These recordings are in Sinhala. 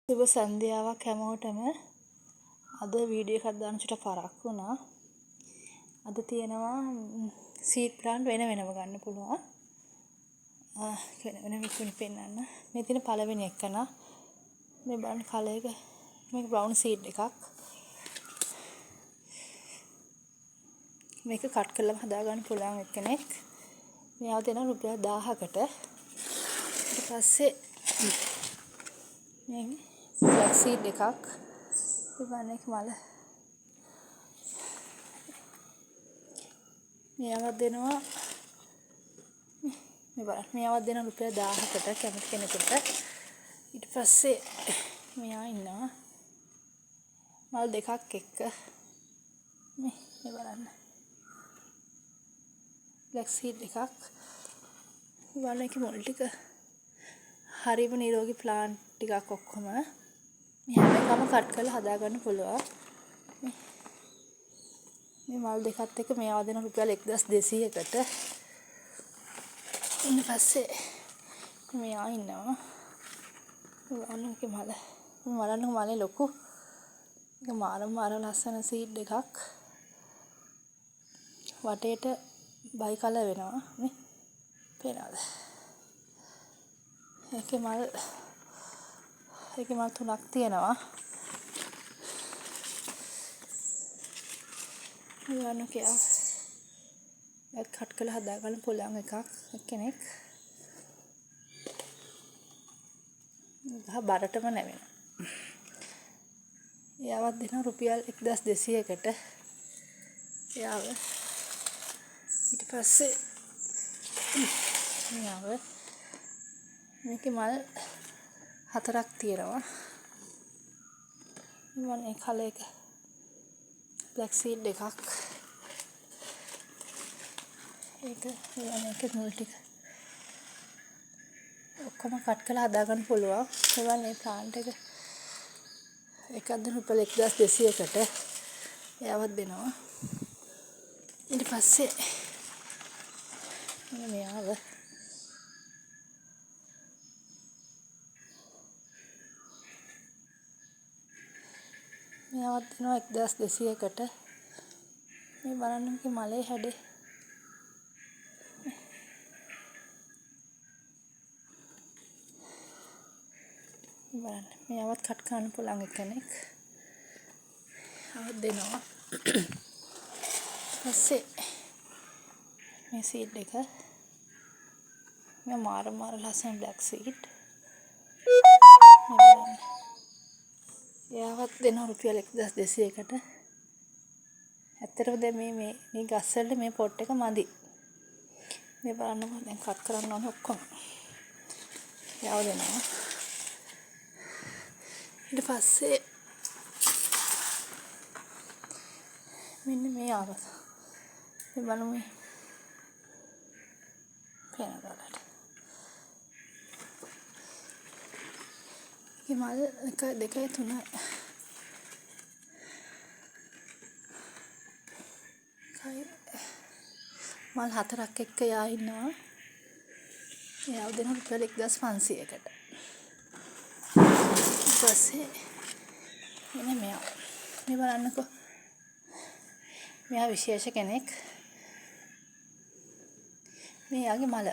සුබ සන්ධ්‍යාවක් හැමෝටම. අද වීඩියෝ එකක් දාන්න චුට්ටක් පරක් වුණා. අද තියෙනවා සීඩ් ප්ලාන්ට් වෙන වෙනම ගන්න පුළුවන්. වෙන වෙනම විකුණු පෙන්නන්න. මේ තියෙන පළවෙනි එක නා මේ බලන්න කලර් එක මේක බ්‍රවුන් සීඩ් එකක්. මේක කට් කරලා හදා ගන්න පුළුවන් එක්කෙනෙක්. මෙයාව දෙනවා රුපියල් 1000කට. ඊට පස්සේ මේ බ්ලැක් සීඩ් එකක්. ඉතින් මල මෙයාවත් දෙනවා මේ බලන්න මෙයාවත් දෙනවා රුපියල් 1000කට කැමති කෙනෙකුට. ඊට පස්සේ මෙයා ඉන්නවා මල් දෙකක් එක්ක මේ බලන්න බ්ලැක් සීඩ් එකක්. බලන්න ඒකේ මුල් ටික හරිම නිරෝගී ප්ලාන්ට් ටිකක් ඔක්කොම මේ හැම එකම කට් කරලා හදා ගන්න පුළුවන්. මේ මල් දෙකත් එක්ක මෙයාව දෙන රුපියල් 1200කට. ඊට පස්සේ මෙයා ඉන්නවා බලන්නකෝ මලේ ලොකු ඒක මාර ලස්සන සීඩ් එකක්. වටේට බයි කලර් වෙනවා මේ පේනවද? ඒකේ මල් තුනක් තියෙනවා. බලන්නකෝ ඒක කට් කරලා හදා ගන්න පුළුවන් එකක් කෙනෙක්. බරටම නැවෙන. එයාවත් දෙනවා රුපියල් 1200කට. එයාව ඊට පස්සේ මෙයාව මේකේ මල් 4ක් තියෙනවා. මේ කලර් එක බ්ලැක් සීඩ් එකක්. ඒක මුල් ටික ඔක්කොම කට් කරලා හදා ගන්න පුළුවන්. මේ ප්ලාන්ට් එක එකක් දෙන රුපියල් 1200කට. එයාවත් දෙනවා. ඊට පස්සේ මෙයාව දෙනවා 1200කට. මේ බලන්න මේකේ මලේ හැඩේ බලන්න මෙයාවත් කට් කරන්න පුළුවන් කෙනෙක්. ආවත් දෙනවා. ඊපස්සේ මේ සීඩ් එක මේ මාර ලස්සන බ්ලැක් සීඩ්. එයාවත් දෙනවා රුපියල් 1200කට. ඇත්තටම දැන් මේ ගස් වලට මේ පොට් එක මදි. මේ බලන්නකො දැන් කට් කරන්න ඕනේ ඔක්කොම. එයාව දෙනවා. ඊට පස්සේ මෙන්න මේ ආවත් මේ බලමු මේ පේනවලට මේ මල් 1 2 3 මල් 4ක් එක්ක යා ඉන්නවා. එයාව දෙන රුපියල් 1500කට. ඊපස්සේ මෙන්න මෙයා මේ බලන්නකෝ මෙයා විශේෂ කෙනෙක්. මේ යාගේ මල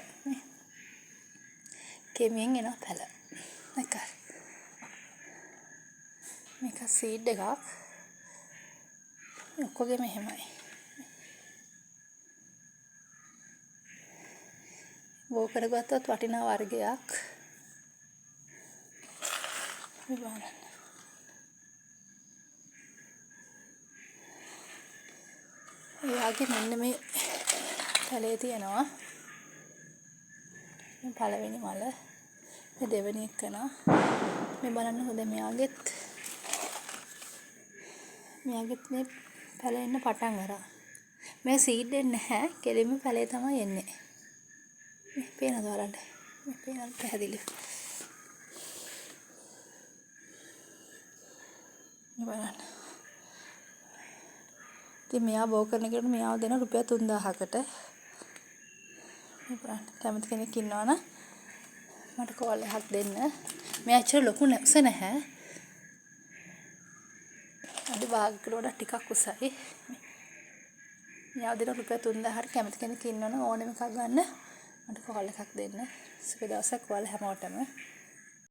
කෙමියෙන් එනවා පැල එකයි. මේක සීඩ් එකක්. ඔක්කොගෙම එහෙමයි. බෝ කරගත්තත් වටිනා වර්ගයක්. මේ බලන්න. එයාගේ මෙන්න මේ පැලේ තියෙනවා. මේ පළවෙනි මල. මේ දෙවෙනි එක නා. මේ බලන්න හොඳ මෙයාගෙත් මේ පැලේ එන්න පටන් අරන්. මේ සීඩ් එන්නේ නැහැ. කෙලින්ම පැලේ තමයි එන්නේ. මේ පේනද බලන්න. මේ පේනද පැහැදිලි. මේ බලන්න. ඉතින් මෙයා බෝ කරන කෙනාට මෙයාව දෙන රුපියල් 3000කට. මේ බලන්න කැමති කෙනෙක් ඉන්නවනම් මට කෝල් එකක් දෙන්න. මෙයා ඇත්තට ලොකු නැහැ. අඩි භාගයකට වඩා ටිකක් උසයි. මේ අවදින රුපියල් 3000ට කැමති කෙනෙක් ඉන්නවනම් ඕනෙම එකක් ගන්න මට කෝල් එකක් දෙන්න. සුබ දවසක් ඔයාලා හැමෝටම.